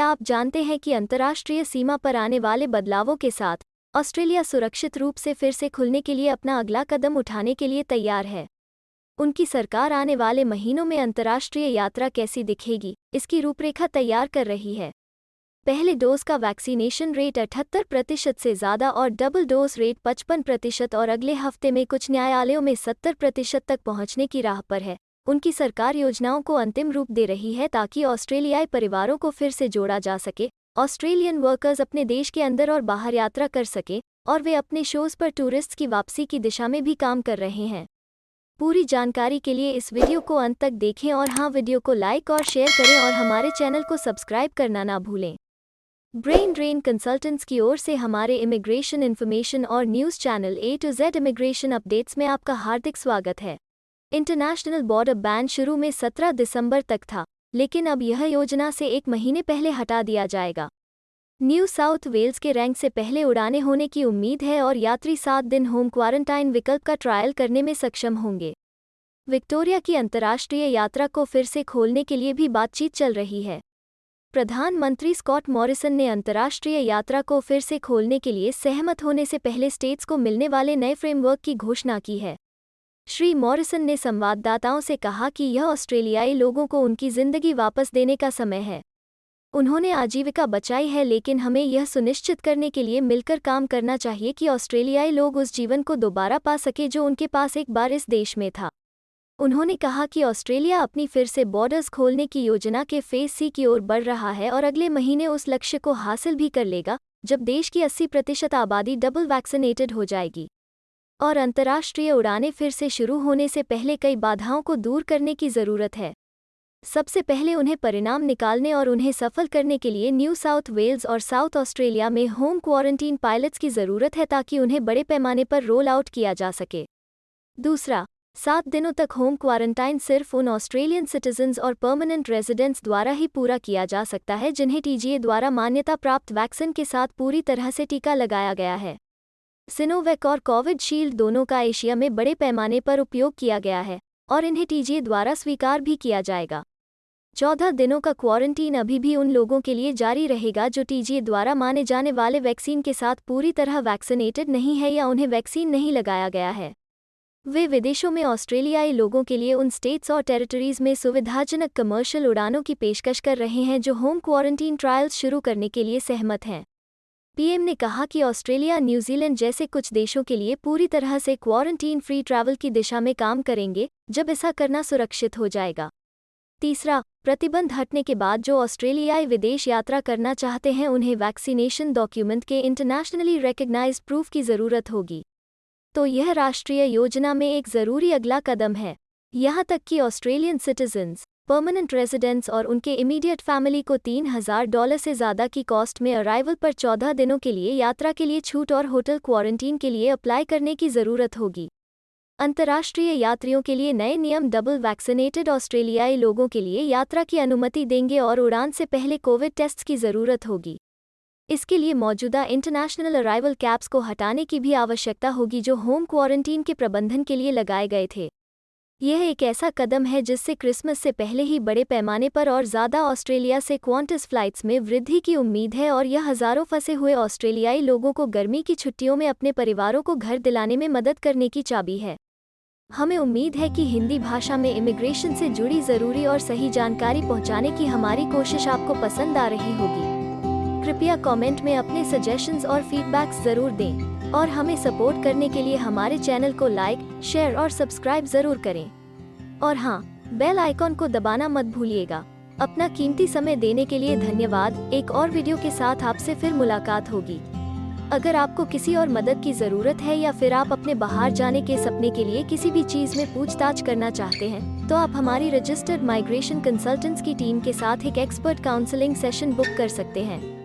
क्या आप जानते हैं कि अंतर्राष्ट्रीय सीमा पर आने वाले बदलावों के साथ ऑस्ट्रेलिया सुरक्षित रूप से फिर से खुलने के लिए अपना अगला कदम उठाने के लिए तैयार है। उनकी सरकार आने वाले महीनों में अंतर्राष्ट्रीय यात्रा कैसी दिखेगी, इसकी रूपरेखा तैयार कर रही है। पहले डोज का वैक्सीनेशन रेट 78% से ज़्यादा और डबल डोज रेट 55% और अगले हफ्ते में कुछ न्यायालयों में 70% तक पहुंचने की राह पर है। उनकी सरकार योजनाओं को अंतिम रूप दे रही है ताकि ऑस्ट्रेलियाई परिवारों को फिर से जोड़ा जा सके, ऑस्ट्रेलियन वर्कर्स अपने देश के अंदर और बाहर यात्रा कर सके और वे अपने शोज पर टूरिस्ट्स की वापसी की दिशा में भी काम कर रहे हैं। पूरी जानकारी के लिए इस वीडियो को अंत तक देखें और हाँ, वीडियो को लाइक और शेयर करें और हमारे चैनल को सब्सक्राइब करना ना भूलें। ब्रेन ड्रेन कंसल्टेंट्स की ओर से हमारे इमिग्रेशन इन्फॉर्मेशन और news channel A to Z immigration updates में आपका हार्दिक स्वागत है। इंटरनेशनल बॉर्डर बैन शुरू में 17 दिसंबर तक था, लेकिन अब यह योजना से 1 महीने पहले हटा दिया जाएगा। न्यू साउथ वेल्स के रैंक से पहले उड़ानें होने की उम्मीद है और यात्री 7 दिन होम क्वारंटाइन विकल्प का ट्रायल करने में सक्षम होंगे। विक्टोरिया की अंतर्राष्ट्रीय यात्रा को फिर से खोलने के लिए भी बातचीत चल रही है। प्रधानमंत्री स्कॉट मॉरिसन ने अंतर्राष्ट्रीय यात्रा को फिर से खोलने के लिए सहमत होने से पहले स्टेट्स को मिलने वाले नए फ्रेमवर्क की घोषणा की है। श्री मॉरिसन ने संवाददाताओं से कहा कि यह ऑस्ट्रेलियाई लोगों को उनकी जिंदगी वापस देने का समय है। उन्होंने आजीविका बचाई है, लेकिन हमें यह सुनिश्चित करने के लिए मिलकर काम करना चाहिए कि ऑस्ट्रेलियाई लोग उस जीवन को दोबारा पा सके जो उनके पास एक बार इस देश में था। उन्होंने कहा कि ऑस्ट्रेलिया अपनी फिर से बॉर्डर्स खोलने की योजना के फेज C की ओर बढ़ रहा है और अगले महीने उस लक्ष्य को हासिल भी कर लेगा जब देश की 80% आबादी डबल वैक्सीनेटेड हो जाएगी। और अंतर्राष्ट्रीय उड़ानें फिर से शुरू होने से पहले कई बाधाओं को दूर करने की ज़रूरत है। सबसे पहले उन्हें परिणाम निकालने और उन्हें सफल करने के लिए न्यू साउथ वेल्स और साउथ ऑस्ट्रेलिया में होम क्वारंटीन पायलट्स की ज़रूरत है ताकि उन्हें बड़े पैमाने पर रोल आउट किया जा सके। दूसरा, 7 दिनों तक होम क्वारंटाइन सिर्फ उन ऑस्ट्रेलियन सिटीजन्स और परमानेंट रेजिडेंट्स द्वारा ही पूरा किया जा सकता है जिन्हें TGA द्वारा मान्यता प्राप्त वैक्सीन के साथ पूरी तरह से टीका लगाया गया है। सिनोवैक और कोविशील्ड दोनों का एशिया में बड़े पैमाने पर उपयोग किया गया है और इन्हें TGA द्वारा स्वीकार भी किया जाएगा। 14 दिनों का क्वारंटीन अभी भी उन लोगों के लिए जारी रहेगा जो TGA द्वारा माने जाने वाले वैक्सीन के साथ पूरी तरह वैक्सीनेटेड नहीं है या उन्हें वैक्सीन नहीं लगाया गया है। वे विदेशों में ऑस्ट्रेलियाई लोगों के लिए उन स्टेट्स और टेरिटरीज में सुविधाजनक कमर्शियल उड़ानों की पेशकश कर रहे हैं जो होम क्वारंटीन ट्रायल्स शुरू करने के लिए सहमत हैं। PM ने कहा कि ऑस्ट्रेलिया, न्यूजीलैंड जैसे कुछ देशों के लिए पूरी तरह से क्वारंटीन फ्री ट्रैवल की दिशा में काम करेंगे जब ऐसा करना सुरक्षित हो जाएगा। तीसरा, प्रतिबंध हटने के बाद जो ऑस्ट्रेलियाई विदेश यात्रा करना चाहते हैं उन्हें वैक्सीनेशन डॉक्यूमेंट के इंटरनेशनली रिकॉग्नाइज्ड प्रूफ की ज़रूरत होगी। तो यह राष्ट्रीय योजना में एक ज़रूरी अगला कदम है। यहाँ तक कि ऑस्ट्रेलियन सिटीजन्स, परमानेंट रेजिडेंट्स और उनके इमीडिएट फैमिली को $3000 से ज़्यादा की कॉस्ट में अराइवल पर 14 दिनों के लिए यात्रा के लिए छूट और होटल क्वारंटीन के लिए अप्लाई करने की ज़रूरत होगी। अंतर्राष्ट्रीय यात्रियों के लिए नए नियम डबल वैक्सीनेटेड ऑस्ट्रेलियाई लोगों के लिए यात्रा की अनुमति देंगे और उड़ान से पहले कोविड टेस्ट की ज़रूरत होगी। इसके लिए मौजूदा इंटरनेशनल अराइवल कैप्स को हटाने की भी आवश्यकता होगी जो होम क्वारंटीन के प्रबंधन के लिए लगाए गए थे। यह एक ऐसा कदम है जिससे क्रिसमस से पहले ही बड़े पैमाने पर और ज़्यादा ऑस्ट्रेलिया से क्वांटस फ्लाइट्स में वृद्धि की उम्मीद है और यह हज़ारों फंसे हुए ऑस्ट्रेलियाई लोगों को गर्मी की छुट्टियों में अपने परिवारों को घर दिलाने में मदद करने की चाबी है। हमें उम्मीद है कि हिंदी भाषा में इमिग्रेशन से जुड़ी ज़रूरी और सही जानकारी पहुंचाने की हमारी कोशिश आपको पसंद आ रही होगी। कृपया कमेंट में अपने सजेशंस और फीडबैक्स ज़रूर दें और हमें सपोर्ट करने के लिए हमारे चैनल को लाइक, शेयर और सब्सक्राइब ज़रूर करें। और हाँ, बेल आइकॉन को दबाना मत भूलिएगा। अपना कीमती समय देने के लिए धन्यवाद। एक और वीडियो के साथ आपसे फिर मुलाकात होगी। अगर आपको किसी और मदद की ज़रूरत है या फिर आप अपने बाहर जाने के सपने के लिए किसी भी चीज़ में पूछताछ करना चाहते हैं तो आप हमारी रजिस्टर्ड माइग्रेशन कंसल्टेंट्स की टीम के साथ एक एक्सपर्ट काउंसलिंग सेशन बुक कर सकते हैं।